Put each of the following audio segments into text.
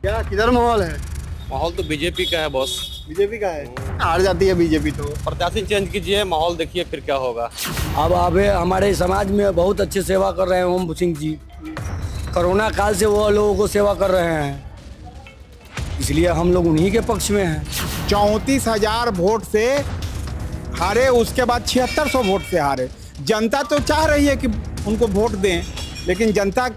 क्या किधर माहौल है? माहौल तो बीजेपी का है बॉस। बीजेपी का है। हार जाती है बीजेपी तो। प्रत्याशी चेंज कीजिए, माहौल देखिए फिर क्या होगा। अब अबे हमारे समाज में बहुत अच्छी सेवा कर रहे हैं ओम सिंह जी। कोरोना काल से वो लोगों को सेवा कर रहे हैं, इसलिए हम लोग उन्हीं के पक्ष में हैं। 34,000 वोट से हारे, उसके बाद 7600 वोट से हारे। जनता तो चाह रही है कि उनको वोट दें, लेकिन जनता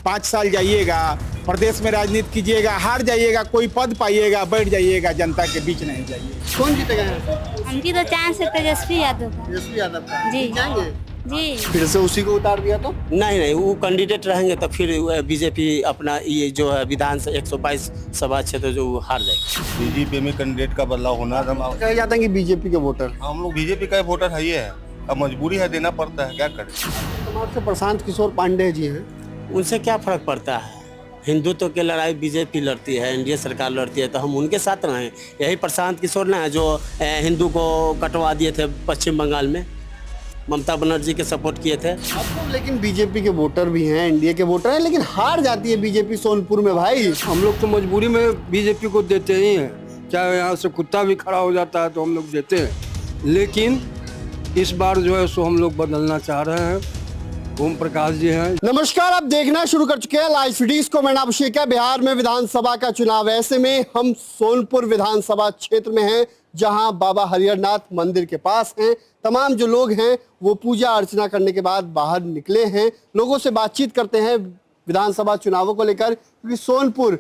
5 साल जाइएगा, प्रदेश में राजनीति कीजिएगा, हार जाइएगा, कोई पद पाइएगा, बैठ जाइएगा, जनता के बीच नहीं जाइए। कौन जीतेगा यहाँ से? हमकी तो चांस है तेजस्वी यादव का। तेजस्वी यादव का जी। जाएंगे? जी फिर से उसी को उतार दिया तो? नहीं, वो कैंडिडेट रहेंगे तो फिर बीजेपी अपना ये जो है विधान 122 सभा क्षेत्र जो हार जाएगी। बीजेपी में कैंडिडेट का बदलाव होना। कहे जाता है कि बीजेपी के वोटर। हम लोग बीजेपी का वोटर है, ये है, अब मजबूरी है, देना पड़ता है, क्या करें। समाज से प्रशांत किशोर पांडे जी हैं। उनसे क्या फर्क पड़ता है? हिंदुत्व की लड़ाई बीजेपी लड़ती है, एनडीए सरकार लड़ती है, तो हम उनके साथ रहें। यही प्रशांत किशोर ना है जो हिंदू को कटवा दिए थे पश्चिम बंगाल में, ममता बनर्जी के सपोर्ट किए थे। अब तो लेकिन बीजेपी के वोटर भी हैं, एनडीए के वोटर हैं, लेकिन हार जाती है बीजेपी सोनपुर में भाई। हम लोग तो मजबूरी में बीजेपी को देते ही हैं, चाहे यहाँ से कुत्ता भी खड़ा हो जाता है तो हम लोग देते हैं। लेकिन इस बार जो है सो हम लोग बदलना चाह रहे हैं। ओम प्रकाश जी हैं। नमस्कार, आप देखना शुरू कर चुके हैं लाइव सिटीज को। मैं अभिषेक है। बिहार में विधानसभा का चुनाव, ऐसे में हम सोनपुर विधानसभा क्षेत्र में हैं, जहां बाबा हरिहरनाथ मंदिर के पास हैं। तमाम जो लोग हैं वो पूजा अर्चना करने के बाद बाहर निकले हैं। लोगों से बातचीत करते हैं विधानसभा चुनावों को लेकर, क्योंकि सोनपुर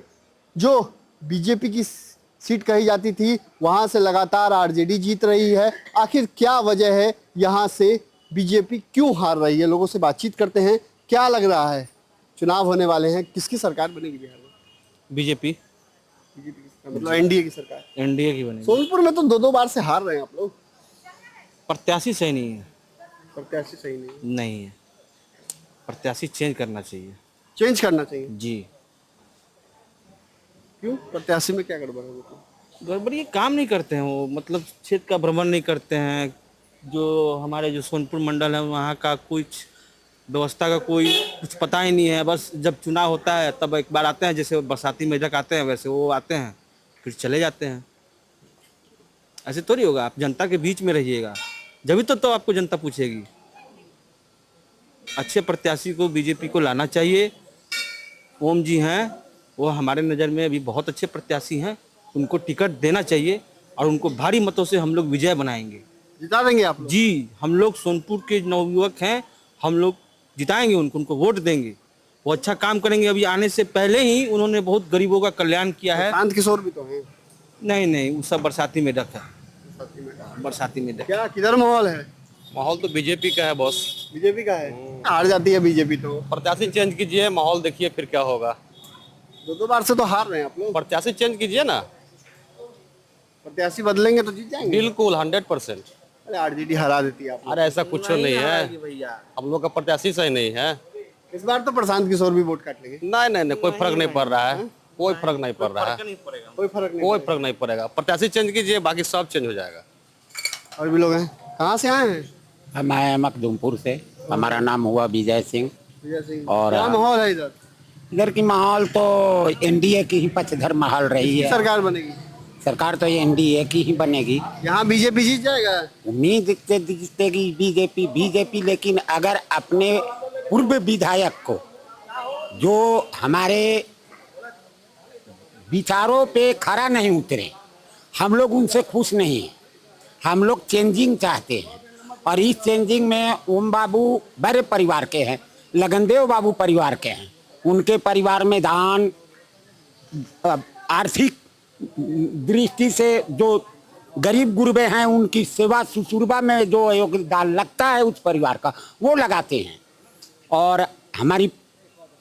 जो बीजेपी की सीट कही जाती थी, वहां से लगातार आरजेडी जीत रही है। आखिर क्या वजह है, यहाँ से बीजेपी क्यों हार रही है? लोगों से बातचीत करते हैं। क्या लग रहा है, चुनाव होने वाले हैं, किसकी सरकार बनेगी बिहार में? बीजेपी, मतलब एनडीए की सरकार, एनडीए की बनेगी। सोनपुर में तो दो बार से हार रहे हैं आप लोग। प्रत्याशी सही नहीं है। प्रत्याशी सही नहीं, नहीं है, प्रत्याशी चेंज करना चाहिए। चेंज करना चाहिए। जी, क्यों? प्रत्याशी में क्या गड़बड़ है? गड़बड़ी ये काम नहीं करते हैं वो, मतलब क्षेत्र का भ्रमण नहीं करते हैं। जो हमारे जो सोनपुर मंडल है वहाँ का कुछ व्यवस्था का कोई कुछ पता ही नहीं है। बस जब चुनाव होता है तब एक बार आते हैं, जैसे बरसाती मेढक आते हैं वैसे वो आते हैं फिर चले जाते हैं। ऐसे थोड़ी होगा, आप जनता के बीच में रहिएगा, जब तो आपको जनता पूछेगी। अच्छे प्रत्याशी को बीजेपी को लाना चाहिए। ओम जी हैं, वो हमारे नज़र में अभी बहुत अच्छे प्रत्याशी हैं, उनको टिकट देना चाहिए और उनको भारी मतों से हम लोग विजय बनाएंगे। जिता देंगे आप लोग? जी, हम लोग सोनपुर के नवयुवक हैं, हम लोग जिताएंगे उनको वोट देंगे। वो अच्छा काम करेंगे। अभी आने से पहले ही उन्होंने बहुत गरीबों का कल्याण किया है। प्रशांत किशोर भी तो हैं। नहीं, वो सब बरसाती मेढक है, बरसाती मेढक। क्या किधर माहौल है? माहौल तो बीजेपी का है बॉस। बीजेपी का है। हार जाती है बीजेपी तो। प्रत्याशी चेंज कीजिए, माहौल देखिए फिर क्या होगा। दो बार से तो हार रहे हैं आप लोग। प्रत्याशी चेंज कीजिए ना। प्रत्याशी बदलेंगे तो जीत जाएंगे। बिल्कुल 100%। अरे आरजेडी हरा देती है आप लोग। अरे ऐसा कुछ नहीं है, हम लोग का प्रत्याशी सही नहीं है। इस बार तो प्रशांत किशोर भी वोट काट लेंगे। नहीं, कोई फर्क नहीं पड़ रहा है, कोई फर्क नहीं पड़ रहा है, कोई फर्क नहीं। कोई फर्क नहीं पड़ेगा। प्रत्याशी चेंज कीजिए, बाकी सब चेंज हो जाएगा। और भी लोग हैं, कहाँ से आए हैं? हम आए हैं मखदूमपुर से। हमारा नाम हुआ विजय सिंह। विजय सिंह। और क्या माहौल है इधर? इधर की माहौल तो एनडीए की ही पक्षधर माहौल रही है। सरकार बनेगी? सरकार तो एनडीए की ही बनेगी। यहाँ बीजेपी जीत जाएगा? उम्मीद जीतेगी बीजेपी, लेकिन अगर अपने पूर्व विधायक को जो हमारे विचारों पे खरा नहीं उतरे, हम लोग उनसे खुश नहीं हैं। हम लोग चेंजिंग चाहते हैं, और इस चेंजिंग में ओम बाबू बड़े परिवार के हैं, लगनदेव बाबू परिवार के हैं। उनके परिवार में दान, आर्थिक दृष्टि से जो गरीब गुरबे हैं उनकी सेवा शुश्रूषा में जो योगदान लगता है उस परिवार का, वो लगाते हैं। और हमारी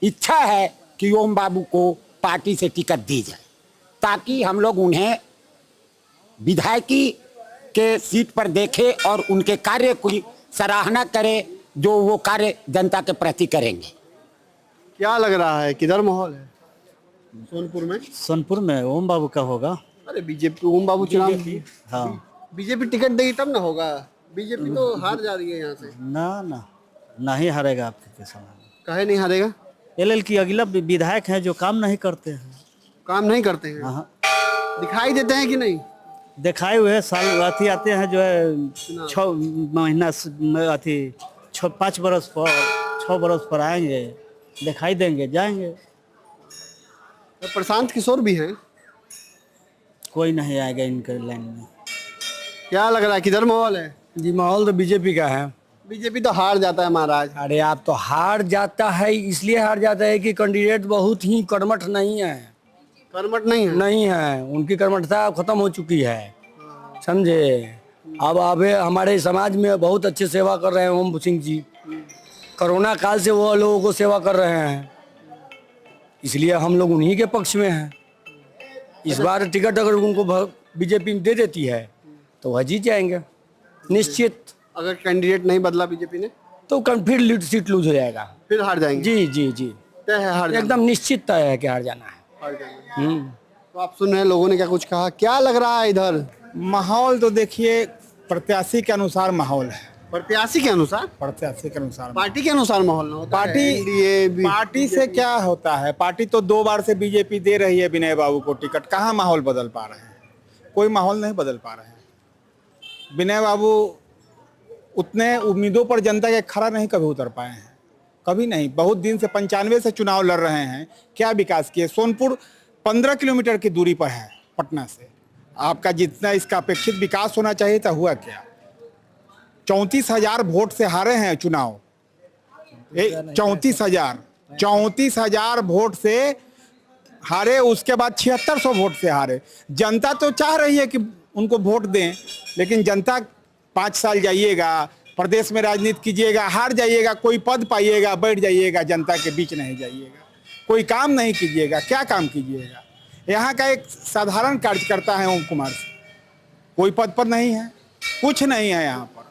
इच्छा है कि ओम बाबू को पार्टी से टिकट दी जाए, ताकि हम लोग उन्हें विधायकी के सीट पर देखें और उनके कार्य की सराहना करें, जो वो कार्य जनता के प्रति करेंगे। क्या लग रहा है, किधर माहौल है सोनपुर में? सोनपुर में ओम बाबू का होगा। अरे बीजेपी, ओम बाबू चुनाव, हाँ, बीजेपी टिकट देगी तब ना होगा। बीजेपी तो हार जा रही है यहाँ से। ना ही हारेगा आपके समय। काहे नहीं हारेगा? एलएल की अगला विधायक हैं जो काम नहीं करते हैं। काम नहीं करते हैं, हाँ दिखाई देते हैं कि नहीं? दिखाए हुए साल अथी आते हैं जो है 6 महीना अथी 5 बरस पर 6 बरस पर आएंगे, दिखाई देंगे, जाएंगे। तो प्रशांत किशोर भी हैं, कोई नहीं आएगा इनके लाइन में। क्या लग रहा है किधर माहौल है? जी माहौल तो बीजेपी का है। बीजेपी तो हार जाता है महाराज। अरे आप तो हार जाता है, इसलिए हार जाता है कि कैंडिडेट बहुत ही कर्मठ नहीं है। कर्मठ नहीं है? नहीं है, उनकी कर्मठता खत्म हो चुकी है, समझे। अब हमारे समाज में बहुत अच्छे सेवा कर रहे हैं ओम सिंह जी। कोरोना काल से वो लोगों को सेवा कर रहे हैं, इसलिए हम लोग उन्हीं के पक्ष में हैं। इस बार टिकट अगर उनको बीजेपी दे देती है तो वह जीत जाएंगे निश्चित। अगर कैंडिडेट नहीं बदला बीजेपी ने तो फिर सीट लूज हो जाएगा, फिर हार जाएंगे। जी जी जी, तय है हार जाना। एकदम निश्चित तय है कि हार जाना है। हार जाएंगे। तो आप सुन रहे हैं लोगों ने क्या कुछ कहा, क्या लग रहा है इधर? माहौल तो देखिए प्रत्याशी के अनुसार माहौल है, प्रत्याशी के अनुसार, प्रत्याशी के अनुसार। पार्टी के अनुसार माहौल ना होता है। पार्टी से क्या होता है? पार्टी तो 2 बार से बीजेपी दे रही है विनय बाबू को टिकट, कहाँ माहौल बदल पा रहे हैं? कोई माहौल नहीं बदल पा रहे हैं। विनय बाबू उतने उम्मीदों पर जनता के खरा नहीं कभी उतर पाए हैं, कभी नहीं। बहुत दिन से 95 से चुनाव लड़ रहे हैं, क्या विकास किए? सोनपुर 15 किलोमीटर की दूरी पर है पटना से। आपका जितना इसका अपेक्षित विकास होना चाहिए था, हुआ क्या? 34,000 वोट से हारे हैं चुनाव। 34,000 वोट से हारे, उसके बाद 7600 वोट से हारे। जनता तो चाह रही है कि उनको वोट दें, लेकिन जनता 5 साल जाइएगा, प्रदेश में राजनीति कीजिएगा, हार जाइएगा, कोई पद पाइएगा, बैठ जाइएगा, जनता के बीच नहीं जाइएगा, कोई काम नहीं कीजिएगा, क्या काम कीजिएगा? यहाँ का एक साधारण कार्यकर्ता है ओम कुमार सिंह, कोई पद पर नहीं है, कुछ नहीं है। यहाँ पर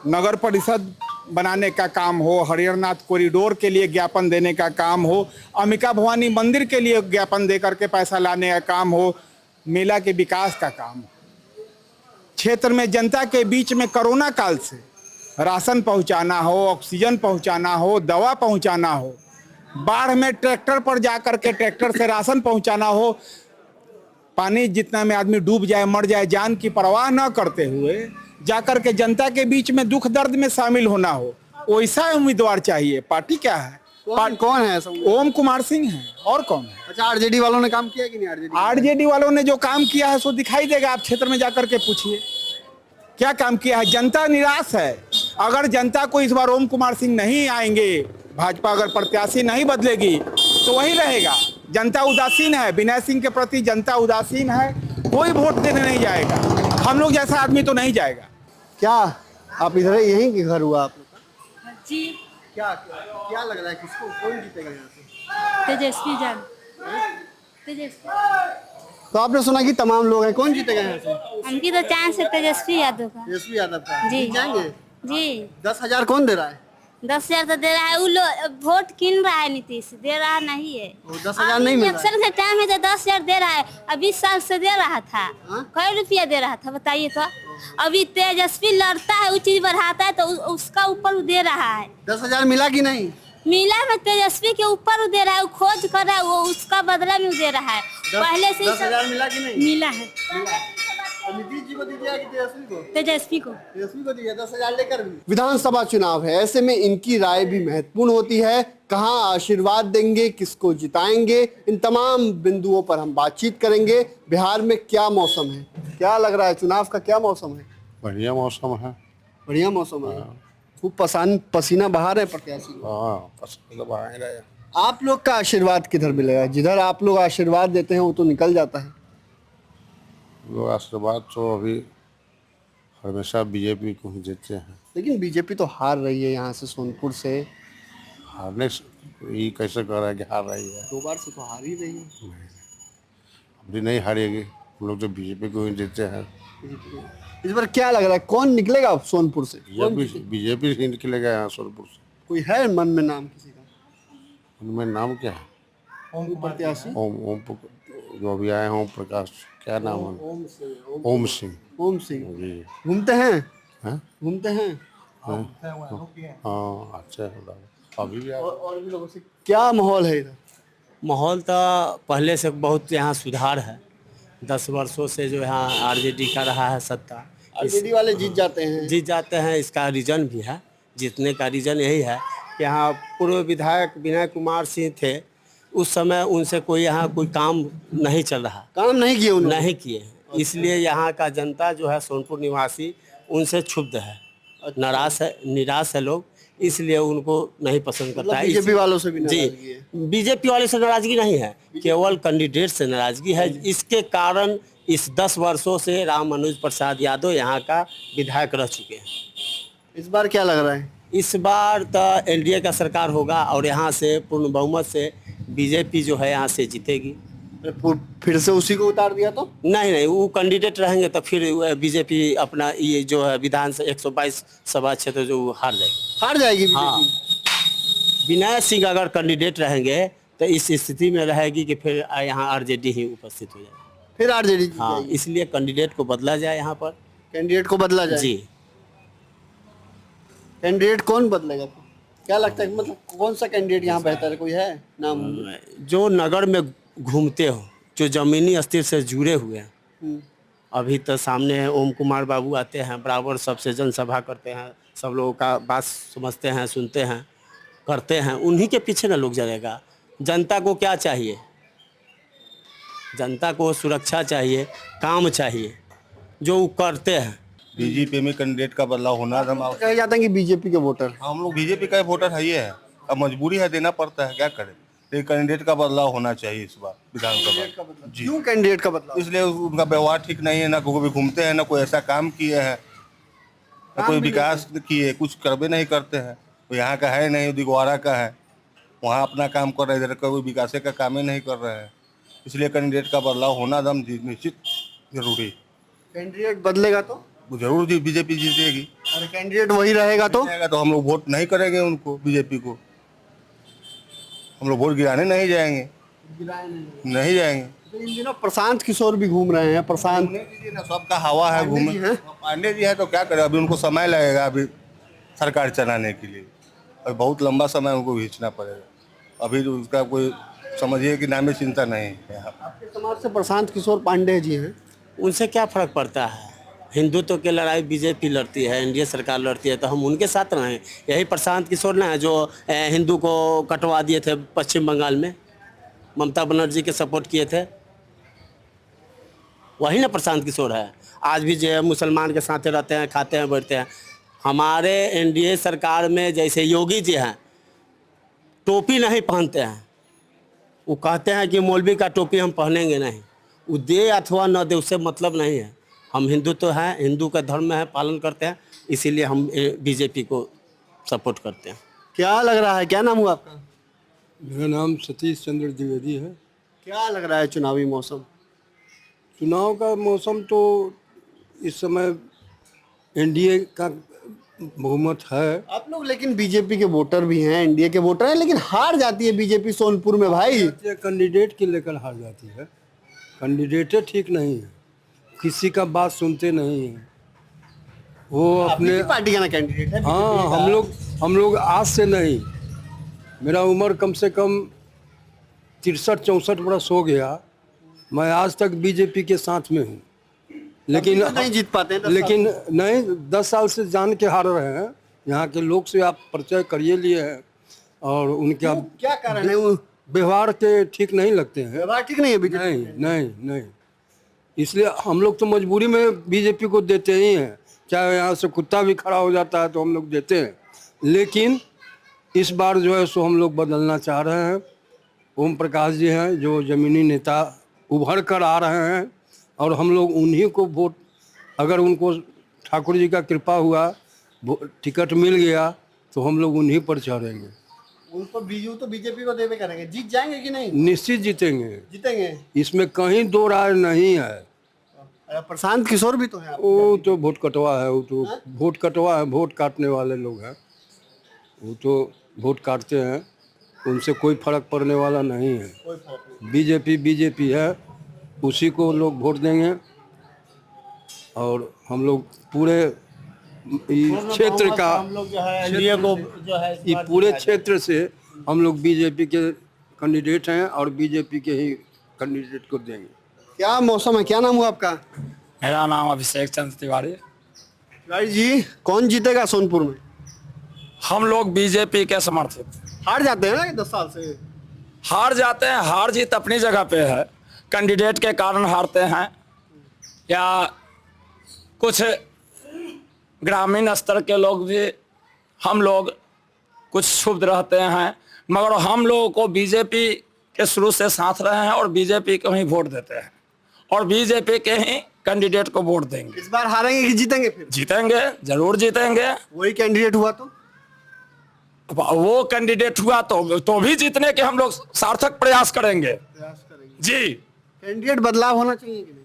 नगर परिषद बनाने का काम हो, हरिहरनाथ कॉरिडोर के लिए ज्ञापन देने का काम हो, अंबिका भवानी मंदिर के लिए ज्ञापन दे करके पैसा लाने का काम हो, मेला के विकास का काम हो, क्षेत्र में जनता के बीच में कोरोना काल से राशन पहुंचाना हो, ऑक्सीजन पहुंचाना हो, दवा पहुंचाना हो, बाढ़ में ट्रैक्टर पर जा करके ट्रैक्टर से राशन पहुंचाना हो, पानी जितना में आदमी डूब जाए, मर जाए, जान की परवाह न करते हुए जाकर के जनता के बीच में दुख दर्द में शामिल होना हो, वैसा उम्मीदवार चाहिए। पार्टी क्या है? कौन है? ओम कुमार सिंह है, और कौन है? अच्छा, आरजेडी वालों ने काम किया कि नहीं? आरजेडी वालों ने जो काम किया है सो दिखाई देगा, आप क्षेत्र में जाकर के पूछिए क्या काम किया है। जनता निराश है। अगर जनता को इस बार ओम कुमार सिंह नहीं आएंगे, भाजपा अगर प्रत्याशी नहीं बदलेगी तो वही रहेगा। जनता उदासीन है, विनय सिंह के प्रति जनता उदासीन है, कोई वोट देने नहीं जाएगा। हम लोग जैसा आदमी तो नहीं जाएगा। क्या आप इधर यहीं के घर हुआ आप लोग का? जी। क्या लग रहा है, किसको कौन जीतेगा यहाँ से? तेजस्वी जान। तेजस्वी। तो आपने सुना कि तमाम लोग हैं, कौन जीतेगा यहाँ से? हमकी तो चांस है तेजस्वी यादव का। तेजस्वी यादव का जी। जीत जाएंगे? जी। 10,000 कौन दे रहा है? 10,000 तो दे रहा है, वो लोग वोट कीन रहा है, नीतीश दे रहा नहीं है। 10,000 नहीं मिल रहा है? इलेक्शन के टाइम है तो 10,000 दे रहा है, अभी 20 साल से दे रहा था। कई रुपया दे रहा था बताइए तो? अभी तेजस्वी लड़ता है, वो चीज बढ़ाता है तो उसका ऊपर वो दे रहा है। 10,000 मिला कि नहीं? मिला में तेजस्वी के ऊपर वो दे रहा है, वो खोज कर रहा है, वो उसका बदला में वो दे रहा है। पहले से 10,000 मिला कि नहीं? मिला है। नीतीश जी को दीजिए कि तेजस्वी को? तेजस्वी को। तेजस्वी को दीजिए 10,000 लेकर भी। विधानसभा चुनाव है, ऐसे में इनकी राय भी महत्वपूर्ण होती है। कहाँ आशीर्वाद देंगे, किसको जिताएंगे, इन तमाम बिंदुओं पर हम बातचीत करेंगे। बिहार में क्या मौसम है, क्या लग रहा है, चुनाव का क्या मौसम है? बढ़िया मौसम है। बढ़िया मौसम है, खूब पसीना बहा रहे प्रत्याशी। पसंद बहा रहे। आप लोग का आशीर्वाद किधर मिलेगा? जिधर आप लोग आशीर्वाद देते हैं वो तो निकल जाता है। लोग आशीर्वाद तो अभी हमेशा बीजेपी को ही देते हैं। लेकिन बीजेपी तो हार रही है यहाँ से, सोनपुर से। हारने ये कैसे कह रहा है कि हार रही है? 2 बार से तो हार ही रही है। अभी नहीं हारेगी, हम लोग तो बीजेपी को ही देते हैं। इस बार क्या लग रहा है, कौन निकलेगा सोनपुर से? बीजेपी से निकलेगा यहाँ सोनपुर से। कोई है मन में नाम किसी का? उनमें नाम क्या है? ओम प्रत्याशी। ओम जो अभी आए हैं, ओम प्रकाश, क्या नाम है? ओम सिंह। ओम सिंह जी। घूमते हैं? हैं? घूमते हैं? हाँ, अच्छा है। अभी भी और भी लोगों से क्या माहौल है इधर? माहौल तो पहले से बहुत यहाँ सुधार है। 10 वर्षों से जो यहाँ आरजेडी का रहा है सत्ता, आरजेडी वाले जीत जाते हैं। जीत जाते हैं। इसका रीज़न भी है, जीतने का रीज़न यही है कि यहाँ पूर्व विधायक विनय कुमार सिंह थे, उस समय उनसे कोई यहाँ कोई काम नहीं चल रहा, काम नहीं किए उन्होंने। नहीं किए, इसलिए यहाँ का जनता जो है सोनपुर निवासी उनसे क्षुब्ध है, निराश है लोग, इसलिए उनको नहीं पसंद करता है। बीजेपी वालों से भी नाराजगी जी, है। बीजेपी वाले से नाराजगी नहीं है, केवल कैंडिडेट से नाराजगी है। इसके कारण इस 10 वर्षों से राम मनोज प्रसाद यादव यहाँ का विधायक रह चुके हैं। इस बार क्या लग रहा है? इस बार तो एनडीए का सरकार होगा और यहाँ से पूर्ण बहुमत से बीजेपी जो है यहाँ से जीतेगी। फिर से उसी को उतार दिया तो? नहीं, वो कैंडिडेट रहेंगे तो फिर बीजेपी अपना ये जो है विधान 122 सभा क्षेत्र जो हार जाएगी बीजेपी। हाँ, विनय सिंह अगर कैंडिडेट रहेंगे तो इस स्थिति में रहेगी कि फिर यहाँ आरजेडी ही उपस्थित हो जाएगी। फिर आरजेडी जीत हाँ, जाएगी। इसलिए कैंडिडेट को बदला जाए यहाँ पर। कैंडिडेट को बदला जाए। जी, कैंडिडेट कौन बदलेगा? क्या लगता है, मतलब कौन सा कैंडिडेट यहाँ बेहतर है? कोई है नाम? जो नगर में घूमते हो, जो जमीनी स्तर से जुड़े हुए हैं। अभी तो सामने है ओम कुमार बाबू आते हैं, बराबर सबसे जनसभा करते हैं, सब लोगों का बात समझते हैं, सुनते हैं, करते हैं। उन्हीं के पीछे ना लोग जलेगा। जनता को क्या चाहिए? जनता को सुरक्षा चाहिए, काम चाहिए, जो वो करते हैं। बीजेपी में कैंडिडेट का बदलाव होना हम कहे जाता है कि बीजेपी के वोटर। हम लोग बीजेपी का वोटर है, ये है, अब मजबूरी है, देना पड़ता है, क्या करें। लेकिन कैंडिडेट का बदलाव होना चाहिए इस बार विधानसभा। जी, क्यों कैंडिडेट का बदलाव? इसलिए उनका व्यवहार ठीक नहीं है, ना कोई घूमते हैं, ना कोई ऐसा काम किए हैं, ना कोई विकास किए, कुछ करबे नहीं करते हैं। तो यहाँ का है नहीं, दिगवारा का है, वहाँ अपना काम कर रहे हैं, इधर कोई विकास का काम ही नहीं कर रहे हैं। इसलिए कैंडिडेट का बदलाव होना एकदम निश्चित जरूरी। कैंडिडेट बदलेगा तो जरूर जी बीजेपी जीतेगी, और कैंडिडेट वही रहेगा तो हम लोग वोट नहीं करेंगे उनको, बीजेपी को। हम लोग वोट गिराने नहीं जाएंगे, नहीं जाएंगे। तो इन दिनों प्रशांत किशोर भी घूम रहे हैं। प्रशांत ना सबका हवा है घूमे। पांडे जी है तो क्या करें, अभी उनको समय लगेगा अभी सरकार चलाने के लिए, और बहुत लंबा समय उनको खींचना पड़ेगा। अभी तो उसका कोई समझिए कि नामी चिंता नहीं है। आपके समाज से प्रशांत किशोर पांडे जी हैं, उनसे क्या फर्क पड़ता है? हिंदुत्व की लड़ाई बीजेपी लड़ती है, एनडीए सरकार लड़ती है, तो हम उनके साथ रहें। यही प्रशांत किशोर ना है जो हिंदू को कटवा दिए थे पश्चिम बंगाल में, ममता बनर्जी के सपोर्ट किए थे, वही ना प्रशांत किशोर है। आज भी जो है मुसलमान के साथ रहते हैं, खाते हैं, बैठते हैं। हमारे एनडीए सरकार में जैसे योगी जी हैं, टोपी नहीं पहनते हैं, वो कहते हैं कि मौलवी का टोपी हम पहनेंगे नहीं। वो दे अथवा न दे उससे मतलब नहीं है। हम हिंदू तो हैं, हिंदू का धर्म में है, पालन करते हैं, इसीलिए हम बीजेपी को सपोर्ट करते हैं। क्या लग रहा है? क्या नाम हुआ आपका? मेरा नाम सतीश चंद्र द्विवेदी है। क्या लग रहा है चुनावी मौसम? चुनाव का मौसम तो इस समय एनडीए का बहुमत है। आप लोग लेकिन बीजेपी के वोटर भी हैं, एनडीए के वोटर हैं, लेकिन हार जाती है बीजेपी सोनपुर में भाई। कैंडिडेट के लेकर हार जाती है। कैंडिडेट ठीक नहीं है, किसी का बात सुनते नहीं है, वो अपने पार्टी का ना कैंडिडेट है। हाँ, हम लोग आज से नहीं, मेरा उम्र कम से कम 63-64 बरस हो गया, मैं आज तक बीजेपी के साथ में हूँ, लेकिन नहीं जीत पाते हैं। लेकिन नहीं, 10 साल से जान के हार रहे हैं। यहाँ के लोग से आप परिचय करिए लिए हैं, और उनका क्या कारण है? वो व्यवहार के ठीक नहीं लगते हैं। व्यवहार ठीक नहीं है बीजेपी? नहीं नहीं नहीं, इसलिए हम लोग तो मजबूरी में बीजेपी को देते ही हैं, चाहे यहाँ से कुत्ता भी खड़ा हो जाता है तो हम लोग देते हैं। लेकिन इस बार जो है सो हम लोग बदलना चाह रहे हैं। ओम प्रकाश जी हैं जो ज़मीनी नेता उभर कर आ रहे हैं, और हम लोग उन्हीं को वोट, अगर उनको ठाकुर जी का कृपा हुआ, टिकट मिल गया, तो हम लोग उन्हीं पर चढ़ेंगे। उनको बीजू तो बीजेपी को देवे करेंगे। जीत जाएंगे कि नहीं? निश्चित जीतेंगे, जीतेंगे, इसमें कहीं दो राय नहीं है। प्रशांत किशोर भी तो है। वो तो वोट कटवा है, वो तो वोट कटवा है, वोट काटने वाले लोग हैं, वो तो वोट काटते हैं, उनसे कोई फर्क पड़ने वाला नहीं है। बीजेपी है, उसी को लोग वोट देंगे, और हम लोग पूरे क्षेत्र का, हम लोग जो है एनडीए को जो है ये पूरे क्षेत्र से हम लोग बीजेपी के कैंडिडेट हैं और बीजेपी के ही कैंडिडेट को देंगे। क्या मौसम है, क्या नाम हुआ आपका? मेरा नाम अभिषेक चंद्र तिवारी। तिवारी जी, कौन जीतेगा सोनपुर में? हम लोग बीजेपी के समर्थित। हार जाते हैं ना 10 साल से। हार जाते हैं, हार जीत अपनी जगह पे है। कैंडिडेट के कारण हारते हैं या कुछ ग्रामीण स्तर के लोग भी, हम लोग कुछ क्षुब्ध रहते हैं, मगर हम लोगों को बीजेपी के शुरू से साथ रहे हैं और बीजेपी को ही वोट देते हैं और बीजेपी के ही कैंडिडेट को वोट देंगे। इस बार हारेंगे कि जीतेंगे? फिर जीतेंगे, जरूर जीतेंगे। वही कैंडिडेट हुआ तो वो कैंडिडेट हुआ तो भी जीतने के हम लोग सार्थक प्रयास करेंगे। जी, कैंडिडेट बदलाव होना चाहिए कि नहीं?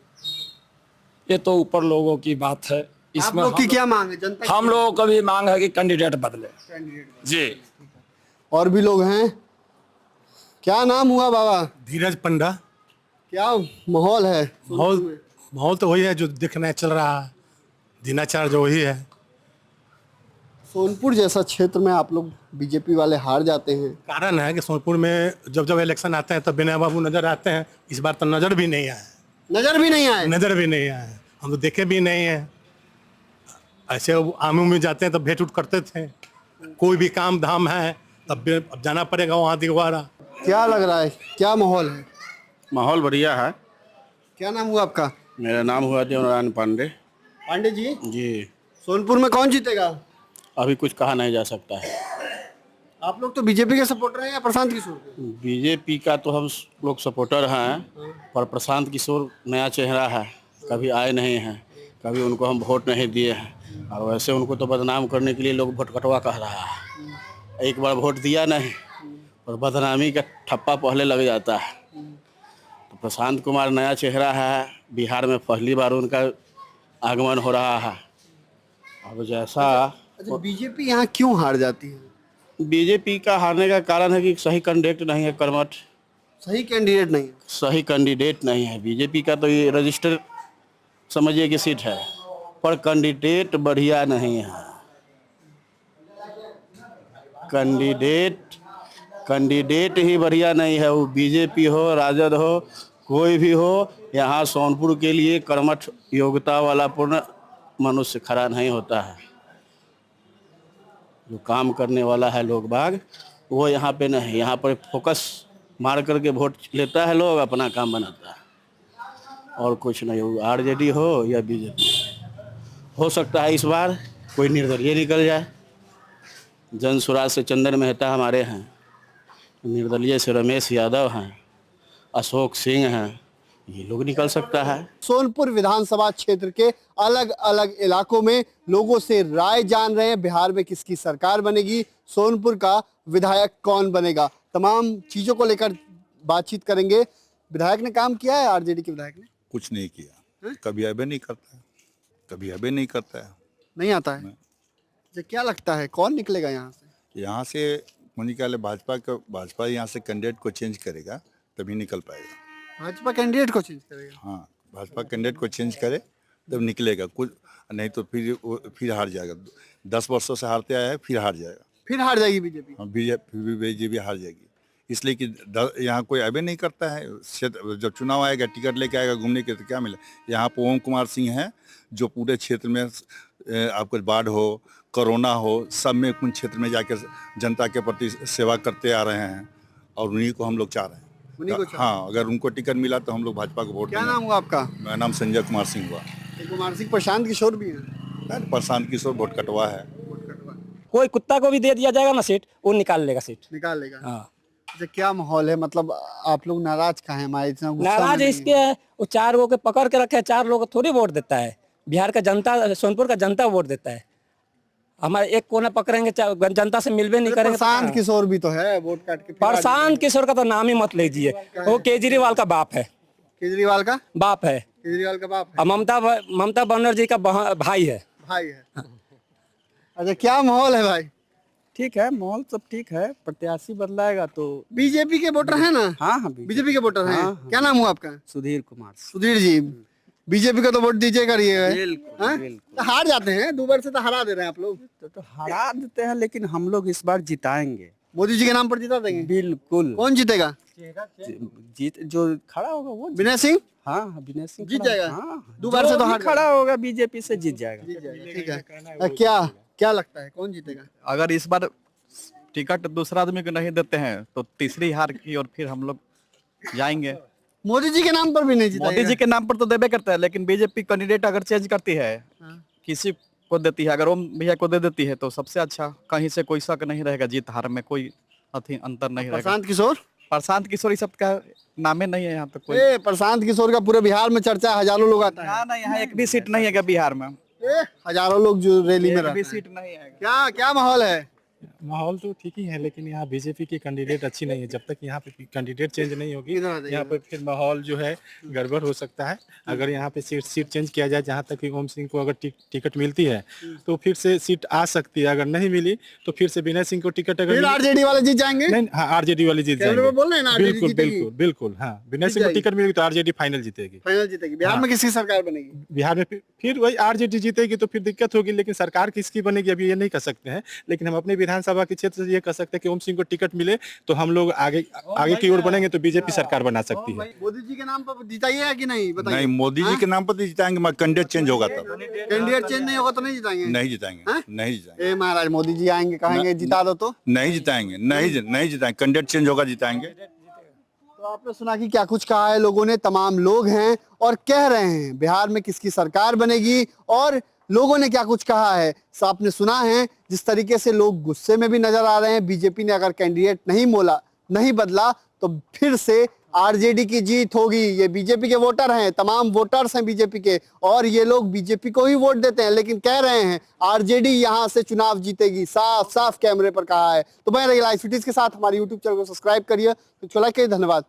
ये तो ऊपर लोगों की बात है। आप इसमें लोग की क्या मांग है? जनता हम लोगों को भी मांग है कि कैंडिडेट बदले। जी, और भी लोग हैं। क्या नाम हुआ बाबा? धीरज पंडा। क्या माहौल है? माहौल तो वही है जो दिखना चल रहा है, दिनाचार जो वही है। सोनपुर जैसा क्षेत्र में आप लोग बीजेपी वाले हार जाते हैं। कारण है कि सोनपुर में जब इलेक्शन आते हैं तब विनय बाबू नजर आते हैं। इस बार तो नजर भी नहीं आए। नजर भी नहीं आए? नजर भी नहीं आए, हम तो देखे भी नहीं है। ऐसे आम में जाते हैं तो भेंट उठ करते थे, कोई भी काम धाम है अब जाना पड़ेगा वहाँ दोबारा। क्या लग रहा है, क्या माहौल है? माहौल बढ़िया है। क्या नाम हुआ आपका? मेरा नाम हुआ देवनारायण पांडे। पांडे जी, जी, सोनपुर में कौन जीतेगा? अभी कुछ कहा नहीं जा सकता है। आप लोग तो बीजेपी के सपोर्टर हैं या प्रशांत किशोर के? बीजेपी का तो हम लोग सपोर्टर हैं, पर प्रशांत किशोर नया चेहरा है, कभी आए नहीं हैं, कभी उनको हम वोट नहीं दिए हैं और वैसे उनको तो बदनाम करने के लिए लोग वोट कटवा कह रहा है। एक बार वोट दिया नहीं और बदनामी का ठप्पा पहले लग जाता है। तो प्रशांत कुमार नया चेहरा है, बिहार में पहली बार उनका आगमन हो रहा है। अब जैसा अच्छा, बीजेपी यहाँ क्यों हार जाती है? बीजेपी का हारने का कारण है कि सही कैंडिडेट नहीं है, कर्मठ सही कैंडिडेट नहीं है। सही कैंडिडेट नहीं है। बीजेपी का तो ये रजिस्टर समझिए कि सीट है, पर कैंडिडेट बढ़िया नहीं है। कैंडिडेट ही बढ़िया नहीं है। वो बीजेपी हो, राजद हो, कोई भी हो, यहाँ सोनपुर के लिए कर्मठ योग्यता वाला पूर्ण मनुष्य खड़ा नहीं होता है। जो काम करने वाला है लोग बाग, वो यहाँ पे नहीं। यहाँ पर फोकस मार करके वोट लेता है लोग, अपना काम बनाता है और कुछ नहीं। हो आरजेडी हो या बीजेपी, हो सकता है इस बार कोई निर्दलीय निकल जाए। जन स्वराज से चंदन मेहता हमारे हैं, निर्दलीय से रमेश यादव हैं, अशोक सिंह हैं, ये लोग निकल सकता है। सोनपुर विधानसभा क्षेत्र के अलग अलग इलाकों में लोगों से राय जान रहे हैं। बिहार में किसकी सरकार बनेगी, सोनपुर का विधायक कौन बनेगा, तमाम चीजों को लेकर बातचीत करेंगे। विधायक ने काम किया है? आरजेडी के विधायक ने कुछ नहीं किया। कभी अबे नहीं करता है, कभी अबे नहीं करता है, नहीं आता है। तो क्या लगता है कौन निकलेगा यहाँ से? यहाँ से मुझे ख्याल है भाजपा यहाँ से कैंडिडेट को चेंज करेगा तभी निकल पाएगा। भाजपा कैंडिडेट को चेंज करेगा? हाँ, भाजपा कैंडिडेट को चेंज करे तब निकलेगा। कुछ नहीं तो फिर हार जाएगा। 10 वर्षों से हारते आया है, फिर हार जाएगा। फिर हार जाएगी बीजेपी? हाँ, बीजेपी हार जाएगी। इसलिए कि यहाँ कोई अबे नहीं करता है। जब चुनाव आएगा, टिकट लेके आएगा घूमने के, तो क्या मिले। यहाँ पर ओम कुमार सिंह हैं जो पूरे क्षेत्र में आपको बाढ़ हो, कोरोना हो, सब में कुछ क्षेत्र में जाकर जनता के प्रति सेवा करते आ रहे हैं और उन्हीं को हम लोग चाह रहे हैं। हाँ, अगर उनको टिकट मिला तो हम लोग भाजपा को वोट। क्या नाम हुआ आपका? मेरा नाम संजय कुमार सिंह हुआ। कुमार सिंह, प्रशांत किशोर भी है? प्रशांत किशोर वोट कटवा है। कोई कुत्ता को भी दे दिया जाएगा ना सीट, वो निकाल लेगा सीट। निकाल लेगा? हाँ। तो क्या माहौल है, मतलब आप लोग नाराज कहाँ हैं? हमारे इतना नाराज इसके है, वो 4 लोगों के पकड़ के रखे, 4 लोग थोड़ी वोट देता है। बिहार का जनता, सोनपुर का जनता वोट देता है। हमारे एक कोना पकड़ेंगे, जनता से मिलवे नहीं करेंगे। प्रशांत किशोर भी तो है, वोट काट के। प्रशांत किशोर का तो नाम ही मत लीजिए, वो केजरीवाल का बाप है। केजरीवाल का बाप है? केजरीवाल का बाप है। ममता बनर्जी का भाई है। भाई है। अच्छा, क्या माहौल है भाई? ठीक है, माहौल सब ठीक है। प्रत्याशी बदलाएगा तो बीजेपी के वोटर है ना? हाँ, बीजेपी के वोटर हैं। क्या नाम हुआ आपका? सुधीर कुमार। सुधीर जी, बीजेपी को तो वोट दीजिए करिए। बिल्कुल। तो हार जाते हैं, 2 बार से तो हरा दे रहे हैं आप लोग। तो हरा देते हैं, लेकिन हम लोग इस बार जिताएंगे। मोदी जी के नाम पर जिता देंगे? बिल्कुल। कौन जीतेगा? जीत जो खड़ा होगा वो विनय सिंह हाँ विनय सिंह जीत खड़ा- जाएगा? हाँ दोबारा से जो तो भी हार खड़ा होगा बीजेपी से जीत जाएगा। ठीक है क्या क्या लगता है कौन जीतेगा? अगर इस बार टिकट दूसरा आदमी को नहीं देते हैं तो तीसरी हार की और फिर हम लोग जाएंगे। मोदी जी के नाम पर भी नहीं जीता मोदी जी के नाम पर तो देवे करते हैं, लेकिन बीजेपी कैंडिडेट अगर चेंज करती है किसी को देती है, अगर ओम भैया को दे देती है तो सबसे अच्छा, कहीं से कोई शक नहीं रहेगा, जीत हार में कोई अंतर नहीं रहेगा। प्रशांत किशोर इस सब का नामे नहीं है यहाँ पे कोई। प्रशांत किशोर का पूरे बिहार में चर्चा है, हजारों लोग आता है। ना यहाँ एक भी सीट नहीं है क्या बिहार में? हजारों लोग जो रैली में एक भी रहते हैं। सीट नहीं है। क्या क्या माहौल है? माहौल तो ठीक ही है, लेकिन यहाँ बीजेपी की कैंडिडेट अच्छी नहीं है। जब तक यहाँ पे कैंडिडेट चेंज नहीं होगी यहाँ पे फिर माहौल जो है गड़बड़ हो सकता है। अगर यहाँ पे सीट चेंज किया जाए, जहाँ तक कि ओम सिंह को अगर टिकट मिलती है तो फिर से सीट आ सकती है, अगर नहीं मिली तो फिर से विनय सिंह को टिकट अगर आरजेडी वाले जीत जाएंगे। नहीं, हाँ आरजेडी वाले जीत जाएंगे। बोल रहे हैं ना, बिल्कुल बिल्कुल बिल्कुल। हाँ विनय सिंह को टिकट मिलेगी तो आरजेडी फाइनल जीतेगी। बिहार में किसकी सरकार बनेगी? बिहार में फिर वही आरजेडी जीतेगी तो फिर दिक्कत होगी, लेकिन सरकार किसकी बनेगी अभी ये नहीं कह सकते हैं। लेकिन हम अपने विधानसभा के क्षेत्र से ये कह सकते हैं कि ओम सिंह को टिकट मिले तो हम लोग आगे की ओर बढ़ेंगे तो बीजेपी सरकार बना सकती है। मोदी जी के नाम पर जिताइए या कि नहीं बताइए? नहीं, मोदी जी के नाम पर तो जिताएंगे, मगर कैंडिडेट चेंज होगा तब। कैंडिडेट चेंज नहीं होगा तो नहीं जिताएंगे? नहीं जिताएंगे, नहीं जिताएंगे। महाराज मोदी जी आएंगे कहेंगे जिता दो तो नहीं जिताएंगे, नहीं जिताएंगे। कैंडिडेट चेंज होगा जिताएंगे। तो आपने सुना कि क्या कुछ कहा है लोगों ने। तमाम लोग हैं और कह रहे हैं बिहार में किसकी सरकार बनेगी और लोगों ने क्या कुछ कहा है। आपने सुना है जिस तरीके से लोग गुस्से में भी नजर आ रहे हैं। बीजेपी ने अगर कैंडिडेट नहीं बदला तो फिर से आरजेडी की जीत होगी। ये बीजेपी के वोटर हैं, तमाम वोटर्स हैं बीजेपी के और ये लोग बीजेपी को ही वोट देते हैं, लेकिन कह रहे हैं आरजेडी यहां से चुनाव जीतेगी। साफ साफ कैमरे पर कहा है। तो बने रहिए लाइव सिटीज के साथ। हमारे यूट्यूब चैनल को सब्सक्राइब करिए। तो चला के धन्यवाद।